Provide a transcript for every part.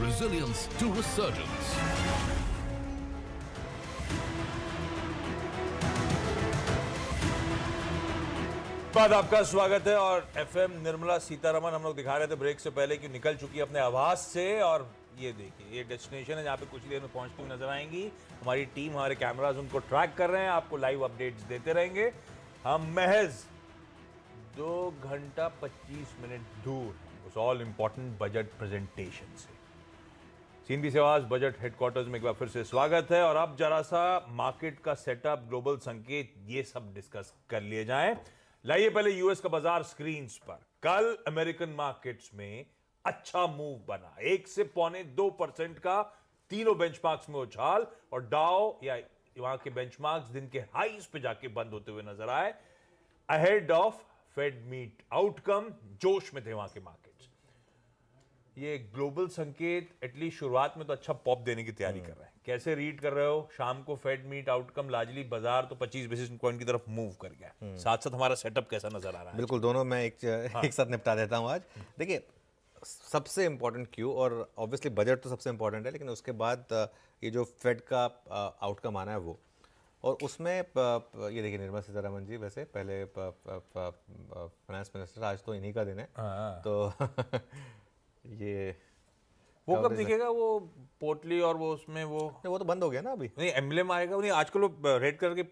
resilience to resurgence. बाद आपका स्वागत है। और एफएम निर्मला सीतारमण हम लोग दिखा रहे थे ब्रेक से पहले कि निकल चुकी है अपने आवास से। और ये देखिए, ये डेस्टिनेशन है जहाँ पे कुछ देर में पहुंचती हुई नजर आएंगी। हमारी टीम, हमारे कैमराज उनको ट्रैक कर रहे हैं, आपको लाइव अपडेट्स देते रहेंगे। हम महज 2 घंटा 25 मिनट दूर हैं उस ऑल इंपॉर्टेंट बजट प्रेजेंटेशन से। सीएनबी सेवाज बजट हेडक्वार्टर्स में एक बार फिर से स्वागत है। और अब जरा सा मार्केट का सेटअप, ग्लोबल संकेत, ये सब डिस्कस कर लिए जाएं। लाइए पहले यूएस का बाजार स्क्रीन पर। कल अमेरिकन मार्केट्स में अच्छा मूव बना, 1 से 1.25% का तीनों बेंचमार्क्स में उछाल। और डाउ या वहां के बेंचमार्क्स दिन के हाईज पे जाके बंद होते हुए नजर आए। Ahead of Fed meet outcome, जोश में थे वहां के मार्केट्स। ये ग्लोबल संकेत एटलीस्ट शुरुआत में तो अच्छा पॉप देने की तैयारी कर रहे हैं। कैसे रीड कर रहे हो? शाम को फेड मीट आउटकम, लार्जली बाजार तो 25 बेसिस पॉइंट की तरफ मूव कर गया। साथ साथ हमारा सेटअप कैसा नजर आ रहा है? बिल्कुल, दोनों मैं एक साथ निपटा देता हूं आज। देखिए, सबसे इंपॉर्टेंट क्यू, और ऑब्वियसली बजट तो सबसे इंपॉर्टेंट है, लेकिन उसके बाद ये जो फेड का आउटकम आना है वो, और उसमें ये देखिए निर्मला सीतारमण जी वैसे पहले फाइनेंस मिनिस्टर, आज तो इन्हीं का दिन है। तो ये वो कब दिखेगा? वो पोटली और वो उसमें वो तो बंद हो गया ना अभी। नहीं, एम्बलेम आएगा नहीं। आजकल वो रेड कलर के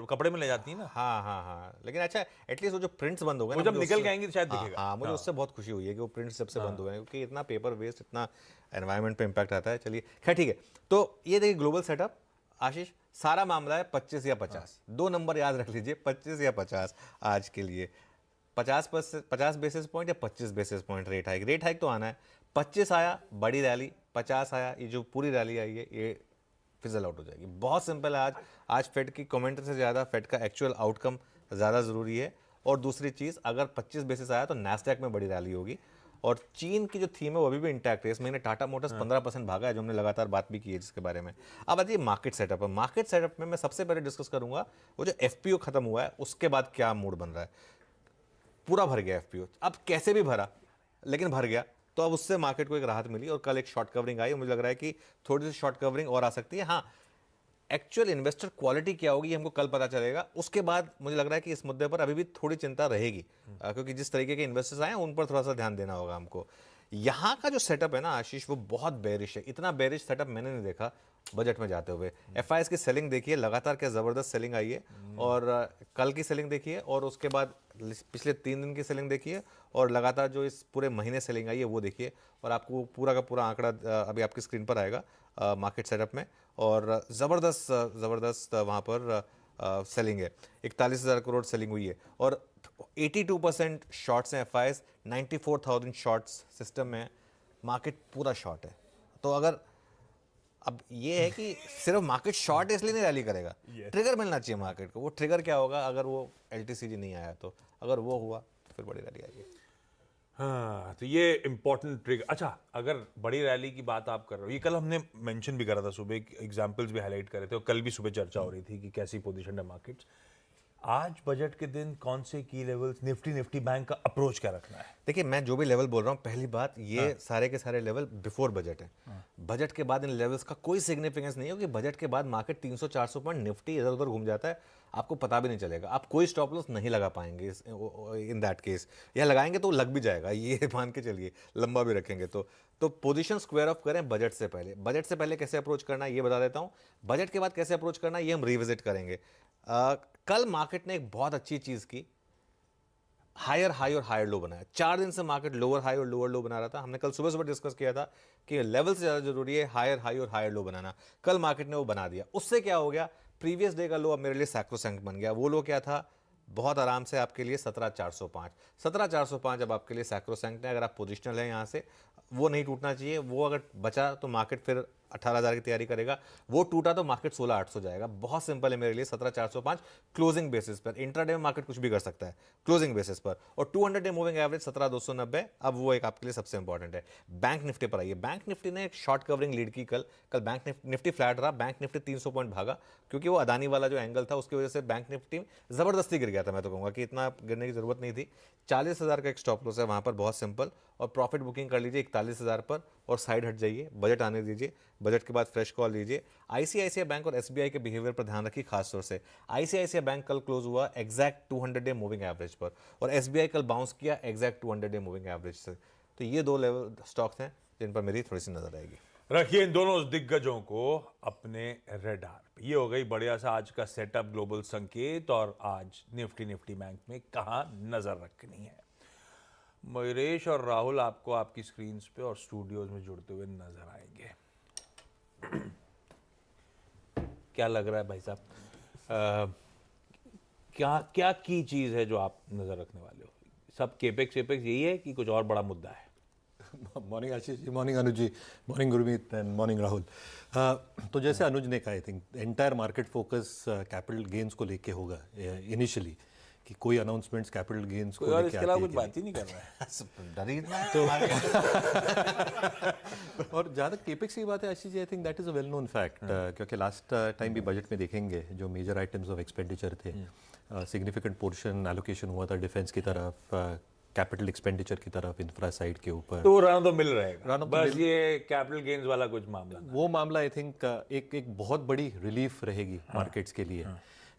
कपड़े में ले जाती है ना। हाँ, लेकिन अच्छा एटलीस्ट वो जो प्रिंट्स बंद हो गए वो ना, जब निकल के आएंगे तो शायद दिखेगा। हाँ, मुझे उससे बहुत खुशी हुई है कि वो प्रिंट्स जब से बंद हुए हैं, क्योंकि इतना पेपर वेस्ट, इतना एनवायरनमेंट पे इम्पैक्ट आता है। चलिए खैर ठीक है। तो ये देखिए ग्लोबल सेटअप। आशीष, सारा मामला है 25 या 50। 2 नंबर याद रख लीजिए, 25 या 50 आज के लिए। 50 बेसिस पॉइंट या 25 बेसिस पॉइंट रेट हाइक तो आना है। 25 आया बड़ी रैली, 50 आया, ये जो पूरी रैली आई है ये फिजल आउट हो जाएगी। बहुत सिंपल है। आज फेड की कमेंट्री से ज़्यादा फेड का एक्चुअल आउटकम ज़्यादा ज़रूरी है। और दूसरी चीज़, अगर 25 बेसिस आया तो नैस्डैक में बड़ी रैली होगी। और चीन की जो थीम है वो अभी भी इंटैक्ट है। इस महीने टाटा मोटर्स 15% भागा है, जो हमने लगातार बात भी की है जिसके बारे में। अब आइए मार्केट सेटअप है। मार्केट सेटअप में मैं सबसे पहले डिस्कस करूंगा वो जो एफपीओ खत्म हुआ है उसके बाद क्या मूड बन रहा है। पूरा भर गया एफपीओ, अब कैसे भी भरा लेकिन भर गया, तो अब उससे मार्केट को एक राहत मिली। और कल एक शॉर्ट कवरिंग आई, मुझे लग रहा है कि थोड़ी सी शॉर्ट कवरिंग और आ सकती है। हाँ, एक्चुअल इन्वेस्टर क्वालिटी क्या होगी हमको कल पता चलेगा। उसके बाद मुझे लग रहा है कि इस मुद्दे पर अभी भी थोड़ी चिंता रहेगी, क्योंकि जिस तरीके के इन्वेस्टर्स आए उन पर थोड़ा सा ध्यान देना होगा हमको। यहाँ का जो सेटअप है ना आशीष, वो बहुत बेरिश है। इतना बेरिश सेटअप मैंने नहीं देखा बजट में जाते हुए। एफआईएस की सेलिंग देखिए, लगातार क्या ज़बरदस्त सेलिंग आई है। और कल की सेलिंग देखिए, और उसके बाद पिछले 3 दिन की सेलिंग देखिए, और लगातार जो इस पूरे महीने सेलिंग आई है वो देखिए। और आपको पूरा का पूरा आंकड़ा अभी आपकी स्क्रीन पर आएगा मार्केट सेटअप में। और ज़बरदस्त वहाँ पर सेलिंग है। 41,000 करोड़ सेलिंग हुई है। और 82% शॉर्ट्स हैं एफआईएस, 94,000 शॉर्ट्स सिस्टम में। मार्केट पूरा शॉर्ट है। तो अगर अब ये है कि सिर्फ मार्केट शॉर्ट है इसलिए नहीं रैली करेगा, ट्रिगर मिलना चाहिए मार्केट को। वो ट्रिगर क्या होगा? अगर वो एलटीसीजी नहीं आया तो, अगर वो हुआ तो फिर बड़ी रैली आएगी। हाँ, तो ये इंपॉर्टेंट ट्रिगर। अच्छा, अगर बड़ी रैली की बात आप कर रहे हो, ये कल हमने मेंशन भी करा था, सुबह एग्जांपल्स भी हाईलाइट करे थे, और कल भी सुबह चर्चा हो रही थी कि कैसी पोजीशन है मार्केट्स। आज बजट के दिन कौन से की लेवल्स, निफ्टी बैंक का अप्रोच क्या रखना है? देखिए, मैं जो भी लेवल बोल रहा हूँ, पहली बात ये सारे के सारे लेवल बिफोर बजट है। बजट के बाद इन लेवल्स का कोई सिग्निफिकेंस नहीं है, क्योंकि बजट के बाद मार्केट 300-400 पॉइंट निफ्टी इधर उधर घूम जाता है, आपको पता भी नहीं चलेगा। आप कोई स्टॉप लॉस नहीं लगा पाएंगे इन दैट केस, या लगाएंगे तो लग भी जाएगा, ये मान के चलिए, लंबा भी रखेंगे तो पोजीशन स्क्वायर ऑफ करें बजट से पहले। बजट से पहले कैसे अप्रोच करना है ये बता देता हूँ। बजट के बाद कैसे अप्रोच करना है ये हम रिविजिट करेंगे। कल मार्केट ने एक बहुत अच्छी चीज की, हायर हाई और हायर लो बनाया। 4 दिन से मार्केट लोअर हाई और लोअर लो बना रहा था। हमने कल सुबह डिस्कस किया था कि लेवल से ज्यादा जरूरी है हायर हाई और हायर लो बनाना। कल मार्केट ने वो बना दिया। उससे क्या हो गया? प्रीवियस डे का लो अब मेरे लिए सैक्रोसैंक्ट बन गया। वो लो क्या था? बहुत आराम से आपके लिए 17,405। 17,405 अब आपके लिए सैक्रोसैंक्ट है। अगर आप पोजिशनल हैं यहाँ से, वो नहीं टूटना चाहिए। वो अगर बचा तो मार्केट फिर 18,000 की तैयारी करेगा। वो टूटा तो मार्केट 16,800 जाएगा। बहुत सिंपल है मेरे लिए, 17,405 क्लोजिंग बेसिस पर। इंट्राडे में मार्केट कुछ भी कर सकता है क्लोजिंग बेसिस पर। और 200 डे मूविंग एवरेज 17,290। अब वो एक आपके लिए सबसे इंपॉर्टेंट है। बैंक निफ्टी पर आइए। बैंक निफ्टी ने एक शॉर्ट कवरिंग लीड की कल बैंक निफ्टी फ्लैट रहा। बैंक निफ्टी 300 पॉइंट भागा, क्योंकि वो अदानी वाला जो एंगल था उसकी वजह से बैंक निफ्टी जबरदस्ती गिर गया था। मैं तो कहूँगा कि इतना गिरने की जरूरत नहीं थी। 40,000 का एक स्टॉप लॉस है वहाँ पर, बहुत सिंपल। और प्रॉफिट बुकिंग कर लीजिए 41,000 पर, और साइड हट जाइए, बजट आने दीजिए, बजट के बाद फ्रेश कॉल लीजिए। आईसीआईसीआई बैंक और एसबीआई के बिहेवियर पर ध्यान रखिए खास तौर से। आईसीआईसीआई बैंक कल क्लोज हुआ एग्जैक्ट 200 डे मूविंग एवरेज पर, और एसबीआई कल बाउंस किया एग्जैक्ट 200 डे मूविंग एवरेज से। तो ये दो लेवल स्टॉक्स हैं जिन पर मेरी थोड़ी सी नजर आएगी। रखिए इन दोनों दिग्गजों को अपने रेडार पे। ये हो गई बढ़िया सा आज का सेटअप, ग्लोबल संकेत, और आज निफ्टी बैंक में कहाँ नजर रखनी है। मयूरेश और राहुल आपको आपकी स्क्रीन पे और स्टूडियोज में जुड़ते हुए नजर आएंगे। क्या लग रहा है भाई साहब, क्या की चीज है जो आप नजर रखने वाले हो? सब केपेक्स यही है कि कुछ और बड़ा मुद्दा है? Morning Ashish ji, morning Anuj ji, morning Gurmeet and morning Rahul. तो जैसे अनुज ने कहा, I think entire market focus capital gains को लेके होगा इनिशियली, कि कोई अनाउंसमेंट्स कैपिटल गेन्स को और लेके इसके आती अलावा है कुछ कि बात ही नहीं कर रहा है। डर ही इतना है। तो और जहाँ तक केपेक्स की बात है Ashish ji, I think that is a well known fact, क्योंकि लास्ट टाइम भी बजट में देखेंगे जो मेजर आइटम्स ऑफ एक्सपेंडिचर थे, सिग्निफिकेंट पोर्शन एलोकेशन हुआ था डिफेंस की तरफ, कैपिटल एक्सपेंडिचर की तरफ, इंफ्रा साइड के ऊपर। तो रहना तो मिल रहेगा, रहना तो बस ये कैपिटल गेन्स वाला कुछ मामला ना। वो मामला आई थिंक एक बहुत बड़ी रिलीफ रहेगी मार्केट्स के लिए।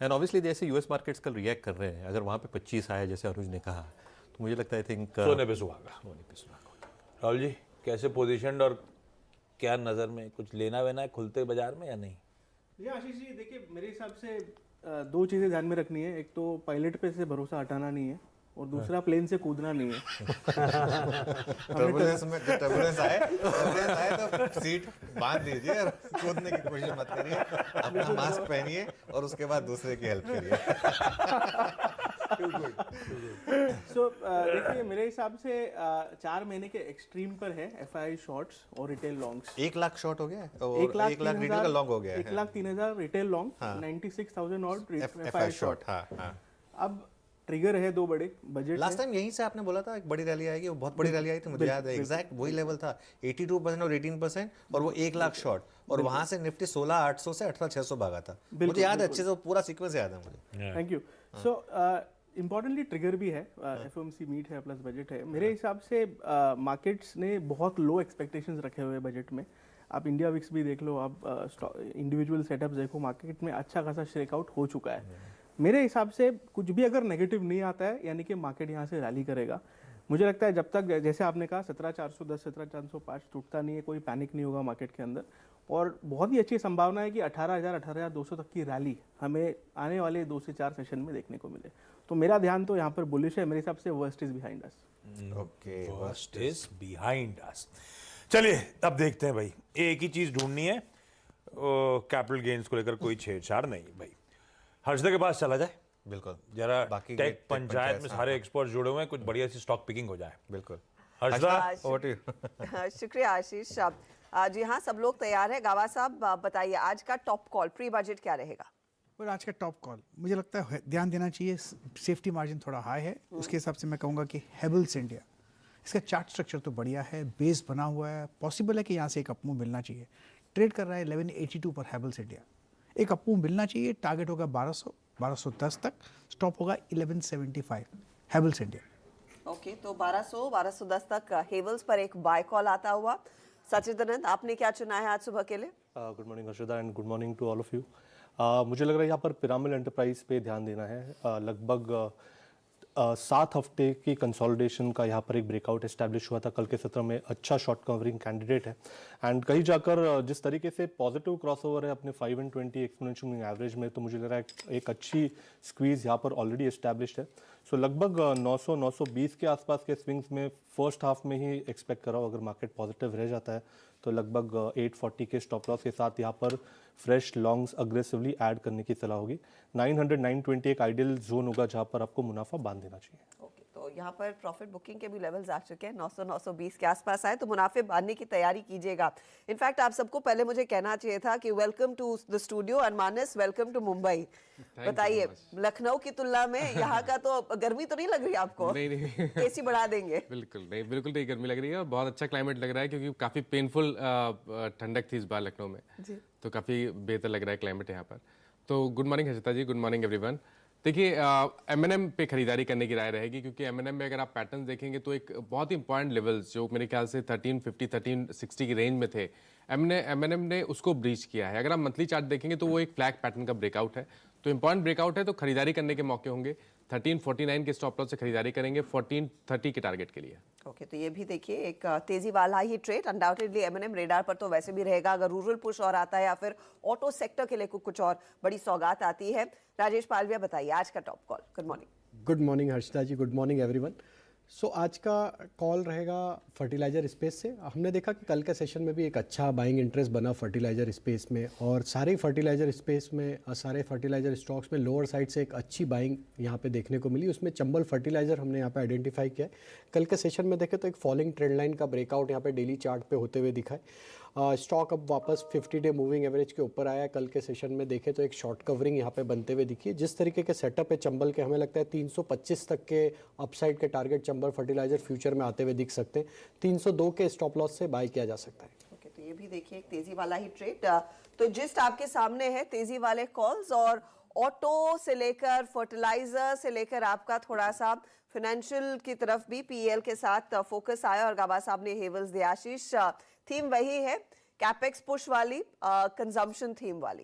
एंड ऑब्वियसली जैसे यूएस मार्केट्स कल रिएक्ट कर रहे हैं, अगर वहाँ पे 25 आया जैसे अनुज ने कहा, तो मुझे लगता है आई थिंक सोने पे सुहागा। राहुल जी कैसे पोजीशन, और क्या नजर में कुछ लेना वेना है खुलते बाजार में या नहीं? ये आशीष जी देखिए, मेरे हिसाब से दो चीज़ें ध्यान में रखनी है। एक तो पायलट पे से भरोसा हटाना नहीं है, और दूसरा प्लेन से कूदना नहीं है। टर्बुलेंस आए तो सीट बांध दीजिए और कूदने की कोशिश मत करिए, अपना मास्क पहनिए और उसके बाद दूसरे की हेल्प करिए। सो देखिए, मेरे हिसाब से 4 महीने के एक्सट्रीम पर है एफआई शॉर्ट्स और रिटेल लॉन्ग्स। 1 लाख शॉर्ट हो गया है और 1 लाख रिटेल का लॉन्ग हो गया है। 1,03,000 रिटेल लॉन्ग, 96,000 और एफआई एफआई शॉर्ट। शॉर्ट। हाँ। अब ट्रिगर है 2 बड़े बजट। लास्ट टाइम यहीं से आपने बोला था एक बड़ी रैली आएगी, वो बहुत बड़ी रैली आई थी, मुझे याद है एग्जैक्ट वही लेवल था, 82% और 18%, और वो 1 लाख शॉर्ट, और वहां से निफ्टी 16,800 से 18,600 भागा था। मुझे याद है अच्छे से, वो पूरा सीक्वेंस याद है मुझे। Thank you. So importantly trigger भी है, एफओएमसी मीट है, प्लस बजट है। मेरे हिसाब से मार्केट्स ने बहुत लो एक्सपेक्टेशंस रखे हुए बजट में। आप इंडिया विक्स भी देख लो, आप इंडिविजुअल सेटअप्स देखो, मार्केट में अच्छा खासा शेकआउट हो चुका है। मेरे हिसाब से कुछ भी अगर नेगेटिव नहीं आता है, यानी कि मार्केट यहाँ से रैली करेगा। मुझे लगता है जब तक, जैसे आपने कहा, 17,410 17,405 टूटता नहीं है, कोई पैनिक नहीं होगा मार्केट के अंदर, और बहुत ही अच्छी संभावना है कि 18,000 18,200 तक की रैली हमें आने वाले 2 से 4 सेशन में देखने को मिले। तो मेरा ध्यान तो यहाँ पर बुलिश है। मेरे हिसाब से worst is behind us. Okay, worst is behind us. चलिए अब देखते हैं भाई, एक ही चीज ढूंढनी है, कैपिटल गेन्स को लेकर कोई छेड़छाड़ नहीं भाई। हर्षदा के पास चला जाए, बिल्कुल, जरा बाकी टेक पंचायत में सारे एक्सपर्ट जुड़े हुए हैं, कुछ बढ़िया सी स्टॉक पिकिंग हो जाए। बिल्कुल। Harshada, over to you। शुक्रिया आशीष। जी हाँ, सब लोग तैयार है। गावा साहब बताइए, आज का टॉप कॉल प्री बजट क्या रहेगा? और आज का टॉप कॉल मुझे लगता है ध्यान देना चाहिए, सेफ्टी मार्जिन थोड़ा हाई है, उसके हिसाब से मैं कहूँगा कि हेवल्स इंडिया, इसका चार्ट स्ट्रक्चर तो बढ़िया है, बेस बना हुआ है, पॉसिबल है कि यहाँ से एक अपमूव मिलना चाहिए। ट्रेड कर रहा है 1182 पर हेवल्स इंडिया, एक अपमूव मिलना चाहिए। टारगेट होगा 1200 1210 तक, स्टॉप होगा 1175 हेवल्स इंडिया। ओके, तो 1200 1210 तक हेवल्स पर एक बाय कॉल आता हुआ। सचिदानंद, आपने क्या चुना है आज सुबह के लिए? Good morning Harshada and good morning to all of you. मुझे लग रहा है यहाँ पर पिरामिड एंटरप्राइज पे ध्यान देना है। लगभग 7 हफ्ते की कंसोलिडेशन का यहाँ पर एक ब्रेकआउट एस्टैब्लिश हुआ था कल के सत्र में, अच्छा शॉर्ट कवरिंग कैंडिडेट है। एंड कहीं जाकर जिस तरीके से पॉजिटिव क्रॉसओवर है अपने 5 and 20 एक्सपोनेंशियल मूविंग एवरेज में, तो मुझे लग रहा है एक अच्छी स्क्वीज यहाँ पर ऑलरेडी एस्टैब्लिश्ड है। सो लगभग 900 920 के आसपास के स्विंग्स में फर्स्ट हाफ में ही एक्सपेक्ट कर रहा हूँ। अगर मार्केट पॉजिटिव रह जाता है तो लगभग 840 के स्टॉप लॉस के साथ यहाँ पर फ्रेश लॉन्ग्स अग्रेसिवली ऐड करने की सलाह होगी। 900 920 एक आइडियल जोन होगा जहाँ पर आपको मुनाफा बांध देना चाहिए। ओके, तो यहाँ पर प्रॉफिट बुकिंग के भी लेवल्स आ चुके हैं, 900 920 के आसपास आए तो मुनाफे बांधने की तैयारी कीजिएगा। इनफैक्ट आप सबको पहले मुझे कहना चाहिए था कि welcome to the studio and Manas, welcome to Mumbai. बताइए, लखनऊ की तुलना में यहाँ का तो गर्मी तो नहीं लग रही आपको? नहीं एसी बढ़ा देंगे? बिल्कुल नहीं गर्मी लग रही है, बहुत अच्छा क्लाइमेट लग रहा है, क्योंकि काफ़ी पेनफुल ठंडक थी इस बार लखनऊ में, तो काफ़ी बेहतर लग रहा है क्लाइमेट यहाँ पर। तो good morning Harshita ji, good morning everyone. देखिए M&M पे खरीदारी करने की राय रहेगी, क्योंकि M&M में अगर आप पैटर्न देखेंगे तो एक बहुत ही इंपॉर्टेंट लेवल्स जो मेरे ख्याल से 1350 1360 की रेंज में थे, M&M ने उसको ब्रीच किया है। अगर आप मंथली चार्ट देखेंगे तो वो एक फ्लैग पैटर्न का ब्रेकआउट है, तो इंपॉर्टेंट ब्रेकआउट है, तो खरीदारी करने के मौके होंगे। 1349 के स्टॉप लॉस से खरीदारी करेंगे 1430 के टारगेट के लिए। ओके, तो ये भी देखिए एक तेजी वाला ही ट्रेड अनडाउटेडली M&M रेडार पर तो वैसे भी रहेगा। अगर रूरल पुश और आता है या फिर ऑटो सेक्टर के लिए कुछ और बड़ी सौगात आती है। राजेश पालविया, बताइए आज का top call. Good morning. Good morning Harshita ji, good morning everyone. So आज का कॉल रहेगा फर्टिलाइज़र स्पेस से। हमने देखा कि कल के सेशन में भी एक अच्छा बाइंग इंटरेस्ट बना फर्टिलाइज़र स्पेस में, और सारे फर्टिलाइज़र स्पेस में सारे फर्टिलाइज़र स्टॉक्स में लोअर साइड से एक अच्छी बाइंग यहाँ पे देखने को मिली। उसमें चंबल फर्टिलाइज़र हमने यहाँ पे आइडेंटिफाई किया है। कल के सेशन में देखें तो एक फॉलिंग ट्रेंड लाइन का ब्रेकआउट यहाँ पे डेली चार्ट पे होते हुए दिखा है। स्टॉक अब वापस 50 डे मूविंग एवरेज के ऊपर आया। कल के सेशन में देखें तो एक शॉर्ट कवरिंग यहाँ पे बनते हुए दिखी है। जिस तरीके के सेटअप है चंबल के, हमें लगता है 325 तक के अपसाइड के टारगेट चंबल फर्टिलाइजर फ्यूचर में आते हुए दिख सकते हैं। 302 के स्टॉप लॉस से बाय किया जा सकता है। ओके, तो ये भी देखिए एक तेजी वाला ही ट्रेड। तो जिस्ट आपके सामने है, तेजी वाले कॉल्स, और ऑटो से लेकर फर्टिलाइजर से लेकर आपका थोड़ा सा फाइनेंशियल की तरफ भी पीएल के साथ फोकस आया। और गाबा साहब ने हेवल्स दिया। आशीष, थीम वही है, कैपेक्स पुश वाली, कंजम्पशन थीम वाली।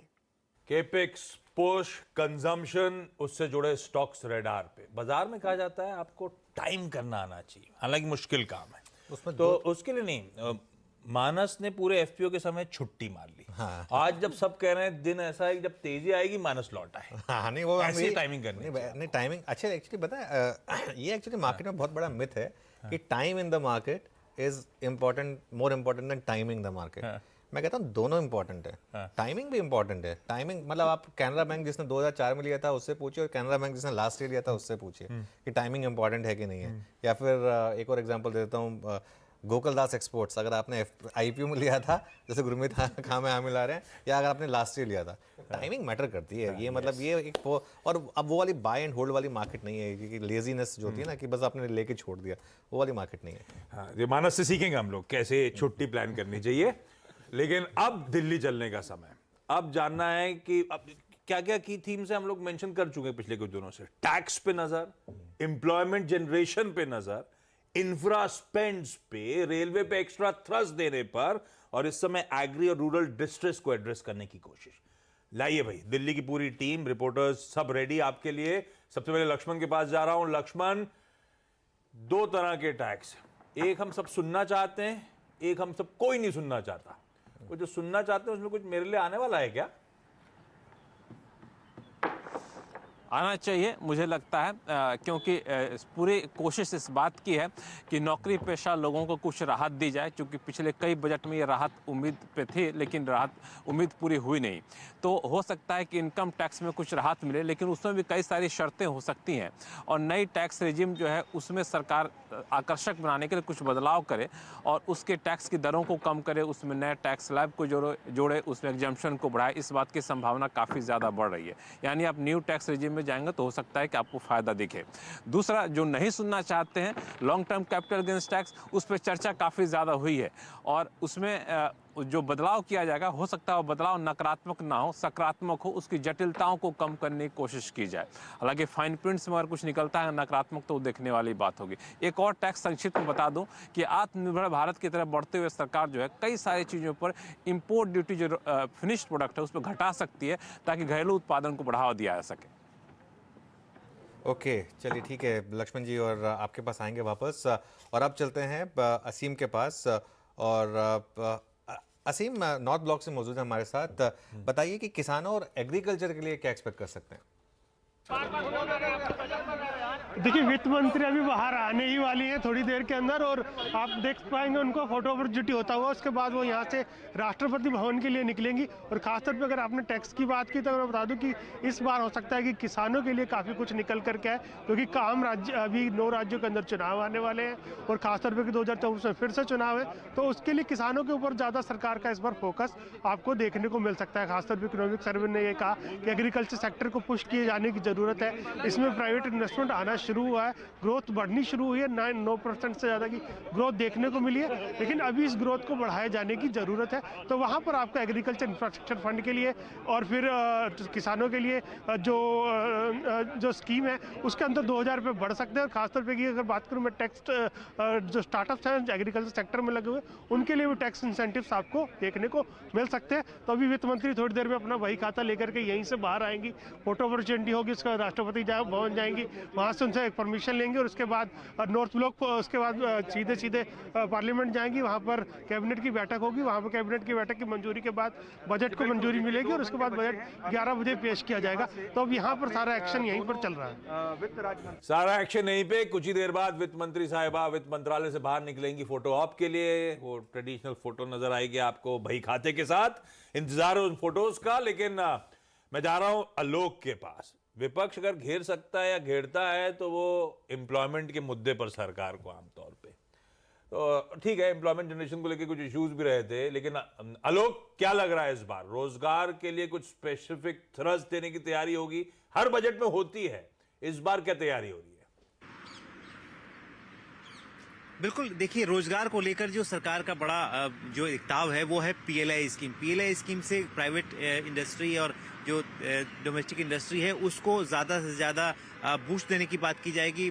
केपेक्स पुश, कंजम्पशन, उससे जुड़े स्टॉक्स रेडार पे। बाजार में कहा जाता है आपको टाइम करना आना चाहिए, हालांकि मुश्किल काम है उसमें, तो उसके लिए नहीं। मानस ने पूरे एफपीओ के समय छुट्टी मार ली। हाँ। आज जब सब कह रहे हैं दिन ऐसा है कि जब तेजी आएगी मानस लौट आए। हाँ, नहीं वो ऐसी टाइमिंग करनी नहीं टाइमिंग अच्छा। एक्चुअली पता है ये एक्चुअली मार्केट में बहुत बड़ा मिथ है कि time in the market is important, more important then timing the market. मैं कहता हूँ दोनों इंपॉर्टेंट है। टाइमिंग भी इंपॉर्टेंट है। टाइमिंग मतलब आप कैनरा बैंक जिसने 2004 में लिया था उससे पूछिए, और कैनरा बैंक जिसने लास्ट ईयर लिया था उससे पूछिए कि टाइमिंग इंपॉर्टेंट है कि नहीं है। या फिर एक और एग्जांपल देता हूँ, गोकुलदास एक्सपोर्ट्स, अगर आपने आईपीओ में लिया था जैसे गुरमीत खां में मिला रहे हैं, या अगर आपने लास्ट ईयर लिया था, टाइमिंग मैटर करती है। ये मतलब ये एक और अब वो वाली बाय एंड होल्ड वाली मार्केट नहीं है, क्योंकि लेजीनेस जो होती है ना कि बस आपने लेके छोड़ दिया, वो वाली मार्केट नहीं है। हाँ, ये मानस से सीखेंगे हम लोग कैसे छुट्टी प्लान करनी चाहिए। लेकिन अब दिल्ली चलने का समय। अब जानना है कि अब क्या क्या की थीम से हम लोग मेंशन कर चुके हैं पिछले कुछ दिनों से। टैक्स पे नजर, एम्प्लॉयमेंट जनरेशन पे नजर, इंफ्रा स्पेंड्स पे, रेलवे पे एक्स्ट्रा थ्रस्ट देने पर, और इस समय एग्री और रूरल डिस्ट्रेस को एड्रेस करने की कोशिश। लाइए भाई, दिल्ली की पूरी टीम, रिपोर्टर्स सब रेडी आपके लिए। सबसे पहले लक्ष्मण के पास जा रहा हूं। लक्ष्मण, दो तरह के टैक्स, एक हम सब सुनना चाहते हैं, एक हम सब कोई नहीं सुनना चाहता। वो जो सुनना चाहते हैं उसमें कुछ मेरे लिए आने वाला है क्या? आना चाहिए, मुझे लगता है, क्योंकि पूरी कोशिश इस बात की है कि नौकरी पेशा लोगों को कुछ राहत दी जाए, क्योंकि पिछले कई बजट में ये राहत उम्मीद पे थी, लेकिन राहत उम्मीद पूरी हुई नहीं। तो हो सकता है कि इनकम टैक्स में कुछ राहत मिले, लेकिन उसमें भी कई सारी शर्तें हो सकती हैं, और नई टैक्स रेजिम जो है उसमें सरकार आकर्षक बनाने के लिए कुछ बदलाव करे, और उसके टैक्स की दरों को कम करे, उसमें नए टैक्स स्लैब को जोड़े, उसमें एग्जम्पशन को बढ़ाए। इस बात की संभावना काफ़ी ज़्यादा बढ़ रही है। यानी आप न्यू टैक्स रेजिम में जाएंगे तो हो सकता है कि आपको फायदा दिखे। दूसरा, जो नहीं सुनना चाहते हैं, long term capital gains tax, उस पर चर्चा काफ़ी ज़्यादा हुई है, और उसमें जो बदलाव किया जाएगा हो सकता है वो बदलाव नकारात्मक ना हो, सकारात्मक हो, उसकी जटिलताओं को कम करने की कोशिश की जाए। हालांकि फाइन प्रिंट्स में अगर कुछ निकलता है नकारात्मक तो देखने वाली बात होगी। एक और टैक्स संक्षिप्त में बता दूं कि आत्मनिर्भर भारत की तरफ बढ़ते हुए सरकार जो है कई सारी चीज़ों पर इम्पोर्ट ड्यूटी जो फिनिश्ड प्रोडक्ट है उस पर घटा सकती है, ताकि घरेलू उत्पादन को बढ़ावा दिया जा सके। ओके, चलिए ठीक है लक्ष्मण जी, और आपके पास आएंगे वापस। और अब चलते हैं असीम के पास। और असीम नॉर्थ ब्लॉक से मौजूद है हमारे साथ। बताइए कि किसानों और एग्रीकल्चर के लिए क्या एक्सपेक्ट कर सकते हैं? देखिए, वित्त मंत्री अभी बाहर आने ही वाली है थोड़ी देर के अंदर, और आप देख पाएंगे उनको फोटो अपॉर्चुनिटी होता हुआ। उसके बाद वो यहाँ से राष्ट्रपति भवन के लिए निकलेंगी। और खासतौर पे अगर आपने टैक्स की बात की तो मैं बता दूं कि इस बार हो सकता है कि किसानों के लिए काफ़ी कुछ निकल करके आए, क्योंकि काम राज्य अभी 9 राज्यों के अंदर चुनाव आने वाले हैं, और खासतौर पर 2024 में फिर से चुनाव है, तो उसके लिए किसानों के ऊपर ज़्यादा सरकार का इस बार फोकस आपको देखने को मिल सकता है। खासतौर पर इकोनॉमिक सर्वे ने ये कहा कि एग्रीकल्चर सेक्टर को पुश किए जाने की ज़रूरत है, इसमें प्राइवेट इन्वेस्टमेंट आना शुरू हुआ है, ग्रोथ बढ़नी शुरू हुई है, 9% से ज़्यादा की ग्रोथ देखने को मिली है, लेकिन अभी इस ग्रोथ को बढ़ाए जाने की ज़रूरत है। तो वहाँ पर आपका एग्रीकल्चर इंफ्रास्ट्रक्चर फंड के लिए और फिर किसानों के लिए जो स्कीम है उसके अंदर 2,000 रुपये बढ़ सकते हैं। और खासतौर पर की अगर बात करूँ मैं टैक्स जो स्टार्टअप्स हैं एग्रीकल्चर सेक्टर में लगे हुए, उनके लिए भी टैक्स इंसेंटिव्स आपको देखने को मिल सकते हैं। तो अभी वित्त मंत्री थोड़ी देर में अपना वही खाता लेकर के यहीं से बाहर आएंगी, फोटो अपॉर्चुनिटी होगी, उसके बाद राष्ट्रपति भवन जाएंगी, वहाँ से उनसे एक परमिशन लेंगे और उसके बाद नॉर्थ ब्लॉक, उसके बाद सीधे पार्लियामेंट जाएंगी, वहाँ पर कैबिनेट की बैठक होगी, वहाँ पर कैबिनेट की बैठक की मंजूरी के बाद बजट को मंजूरी मिलेगी और उसके बाद बजट 11 बजे पेश किया जाएगा। तो अब यहाँ पर सारा एक्शन यहीं पर चल रहा है। सारा एक्शन यहीं पे। कुछ ही देर बाद वित्त मंत्री साहिबा वित्त मंत्रालय से बाहर निकलेंगी फोटो ऑप के लिए। वो ट्रेडिशनल फोटो नजर आएगी आपको बही खाते के साथ। इंतजार है उन फोटोज का। लेकिन मैं जा रहा हूं आलोक के पास। विपक्ष अगर घेर सकता है या घेरता है तो वो एम्प्लॉयमेंट के मुद्दे पर सरकार को आमतौर पे, तो ठीक है, एम्प्लॉयमेंट जनरेशन को लेकर कुछ इश्यूज भी रहे थे। लेकिन आलोक, क्या लग रहा है इस बार रोजगार के लिए कुछ स्पेसिफिक थ्रस्ट देने की तैयारी होगी? हर बजट में होती है, इस बार क्या तैयारी हो रही है? बिल्कुल, देखिए रोजगार को लेकर जो सरकार का बड़ा जो इकताव है वो है पीएलआई स्कीम। पीएलआई स्कीम से प्राइवेट इंडस्ट्री और जो डोमेस्टिक इंडस्ट्री है उसको ज़्यादा से ज़्यादा बूस्ट देने की बात की जाएगी,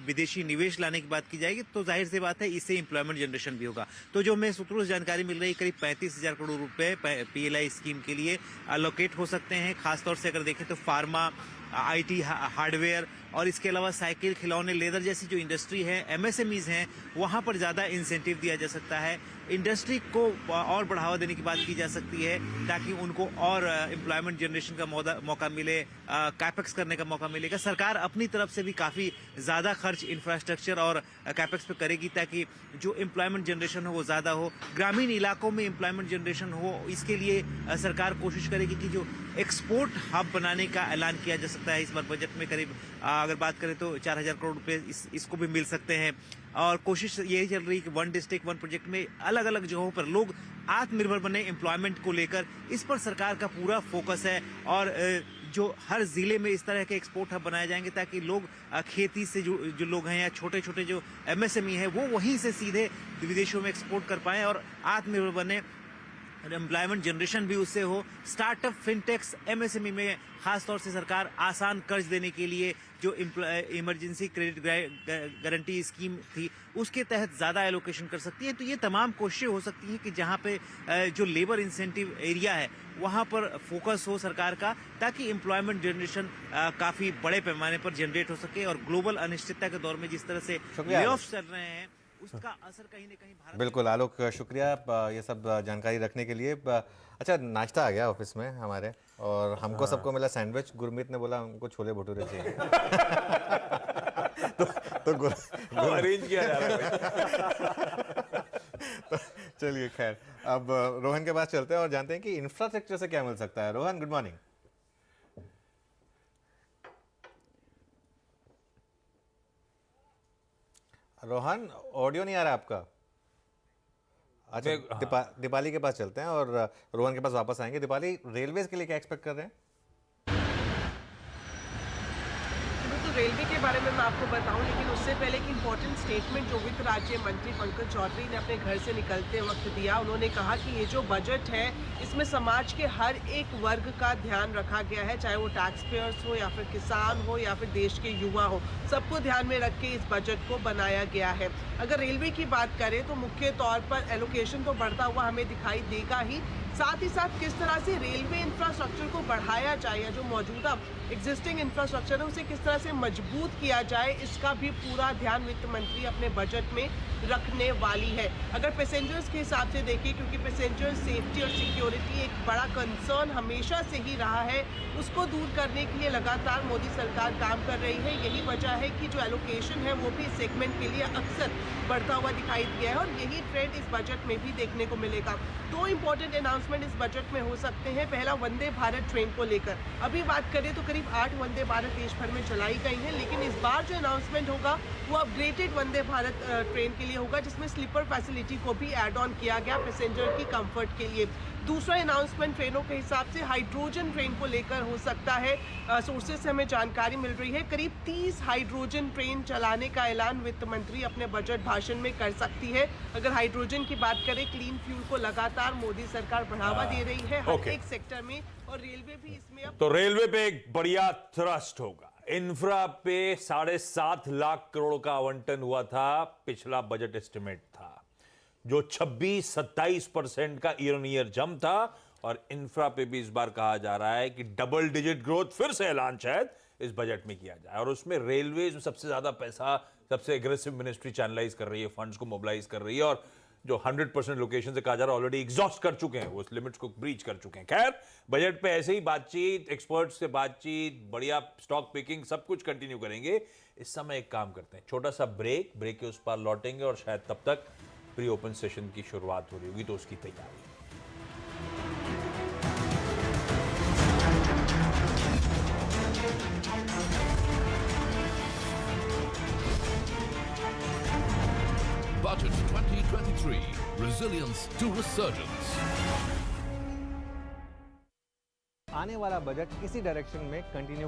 विदेशी निवेश लाने की बात की जाएगी। तो जाहिर सी बात है इससे एम्प्लॉयमेंट जनरेशन भी होगा। तो जो हमें सूत्रों से जानकारी मिल रही है करीब 35,000 करोड़ रुपए पीएलआई स्कीम के लिए अलोकेट हो सकते हैं। खासतौर से अगर देखें तो फार्मा, आईटी, हार्डवेयर और इसके अलावा साइकिल, खिलौने, लेदर जैसी जो इंडस्ट्री है, एमएसएमईज हैं, वहाँ पर ज़्यादा इंसेंटिव दिया जा सकता है। इंडस्ट्री को और बढ़ावा देने की बात की जा सकती है ताकि उनको और एम्प्लॉयमेंट जनरेशन का मौका मिले, कैपेक्स करने का मौका मिलेगा। सरकार अपनी तरफ से भी काफ़ी ज़्यादा खर्च इंफ्रास्ट्रक्चर और कैपेक्स पे करेगी ताकि जो एम्प्लॉयमेंट जनरेशन हो वो ज़्यादा हो, ग्रामीण इलाकों में एम्प्लॉयमेंट जनरेशन हो। इसके लिए सरकार कोशिश करेगी कि जो एक्सपोर्ट हब बनाने का ऐलान किया जा सकता है इस बार बजट में, करीब अगर बात करें तो 4,000 करोड़ रुपए इसको भी मिल सकते हैं। और कोशिश यही चल रही है कि 1 डिस्ट्रिक्ट 1 प्रोजेक्ट में अलग अलग जगहों पर लोग आत्मनिर्भर बने एम्प्लॉयमेंट को लेकर। इस पर सरकार का पूरा फोकस है और जो हर जिले में इस तरह के एक्सपोर्ट हब बनाए जाएंगे ताकि लोग खेती से जो लोग हैं या छोटे छोटे जो एमएसएमई है वो वहीं से सीधे विदेशों में एक्सपोर्ट कर पाएं और आत्मनिर्भर बने, एम्प्लॉयमेंट जनरेशन भी उससे हो। स्टार्टअप, फिनटेक्स, एमएसएमई में खासतौर से सरकार आसान कर्ज देने के लिए जो इमरजेंसी क्रेडिट गारंटी स्कीम थी उसके तहत ज़्यादा एलोकेशन कर सकती है। तो ये तमाम कोशिशें हो सकती हैं कि जहाँ पे जो लेबर इंसेंटिव एरिया है वहाँ पर फोकस हो सरकार का ताकि एम्प्लॉयमेंट जनरेशन काफ़ी बड़े पैमाने पर जनरेट हो सके। और ग्लोबल अनिश्चितता के दौर में जिस तरह से ले-ऑफ्स चल रहे हैं उसका असर कहीं न कहीं भारत। बिल्कुल आलोक, शुक्रिया ये सब जानकारी रखने के लिए। अच्छा, नाश्ता आ गया ऑफिस में हमारे और हमको सबको मिला सैंडविच। गुरमीत ने बोला हमको छोले भटूरे चाहिए तो अरेंज किया जा रहा है। तो चलिए, खैर अब रोहन के पास चलते हैं और जानते हैं कि इंफ्रास्ट्रक्चर से क्या मिल सकता है। Rohan, good morning. Rohan, audio नहीं आ रहा आपका। अच्छा, दीपाली के पास चलते हैं और रोहन के पास वापस आएंगे। दीपाली, रेलवेज के लिए क्या एक्सपेक्ट कर रहे हैं? रेलवे के बारे में मैं आपको बताऊं, लेकिन उससे पहले एक इम्पोर्टेंट स्टेटमेंट जो वित्त राज्य मंत्री पंकज चौधरी ने अपने घर से निकलते वक्त दिया। उन्होंने कहा कि ये जो बजट है इसमें समाज के हर एक वर्ग का ध्यान रखा गया है, चाहे वो टैक्स पेयर्स हो या फिर किसान हो या फिर देश के युवा हो, सबको ध्यान में रख के इस बजट को बनाया गया है। अगर रेलवे की बात करें तो मुख्य तौर पर एलोकेशन तो बढ़ता हुआ हमें दिखाई देगा ही, साथ ही साथ किस तरह से रेलवे इंफ्रास्ट्रक्चर को बढ़ाया जाए या जो मौजूदा एग्जिस्टिंग इंफ्रास्ट्रक्चर है उसे किस तरह से मजबूत किया जाए, इसका भी पूरा ध्यान वित्त मंत्री अपने बजट में रखने वाली है। अगर पैसेंजर्स के हिसाब से देखें, क्योंकि पैसेंजर सेफ्टी और सिक्योरिटी एक बड़ा कंसर्न हमेशा से ही रहा है, उसको दूर करने के लिए लगातार मोदी सरकार काम कर रही है। यही वजह है कि जो एलोकेशन है वो भी सेगमेंट के लिए अक्सर बढ़ता हुआ दिखाई दिया है और यही ट्रेंड इस बजट में भी देखने को मिलेगा। दो इंपॉर्टेंट अनाउंसमेंट अनाउंसमेंट इस बजट में हो सकते हैं। पहला, वंदे भारत ट्रेन को लेकर अभी बात करें तो करीब 8 वंदे भारत देश भर में चलाई गई हैं, लेकिन इस बार जो अनाउंसमेंट होगा वो अपग्रेडेड वंदे भारत ट्रेन के लिए होगा, जिसमें स्लीपर फैसिलिटी को भी ऐड ऑन किया गया पैसेंजर की कंफर्ट के लिए। दूसरा अनाउंसमेंट ट्रेनों के हिसाब से हाइड्रोजन ट्रेन को लेकर हो सकता है। सोर्सेज से हमें जानकारी मिल रही है करीब 30 हाइड्रोजन ट्रेन चलाने का ऐलान वित्त मंत्री अपने बजट भाषण में कर सकती है। अगर हाइड्रोजन की बात करें, क्लीन फ्यूल को लगातार मोदी सरकार बढ़ावा दे रही है हर एक सेक्टर में, और रेलवे भी इसमें अब तो रेलवे पे एक बढ़िया थ्रस्ट होगा। इंफ्रा पे 7.5 लाख करोड़ का आवंटन हुआ था, पिछला बजट एस्टिमेट था जो 26-27% का ईयर ऑन ईयर जंप था, और इंफ्रा पे भी इस बार कहा जा रहा है कि डबल डिजिट ग्रोथ फिर से ऐलान शायद इस बजट में किया जाए। और उसमें रेलवेज में सबसे ज्यादा पैसा, सबसे एग्रेसिव मिनिस्ट्री चैनलाइज कर रही है, फंड्स को मोबिलाइज कर रही है, और जो 100% लोकेशन से कहा जा रहा है ऑलरेडी एग्जॉस्ट कर चुके हैं, वो उस लिमिट्स को ब्रीच कर चुके हैं। खैर, बजट पे ऐसे ही बातचीत, एक्सपर्ट्स से बातचीत, बढ़िया स्टॉक पिकिंग, सब कुछ कंटिन्यू करेंगे। इस समय एक काम करते हैं, छोटा सा ब्रेक के उस पार लौटेंगे, और शायद तब तक प्री ओपन सेशन की शुरुआत हो रही होगी, तो उसकी तैयारी। Budget 2023. Resilience to resurgence. आने वाला बजट इसी डायरेक्शन में कंटिन्यू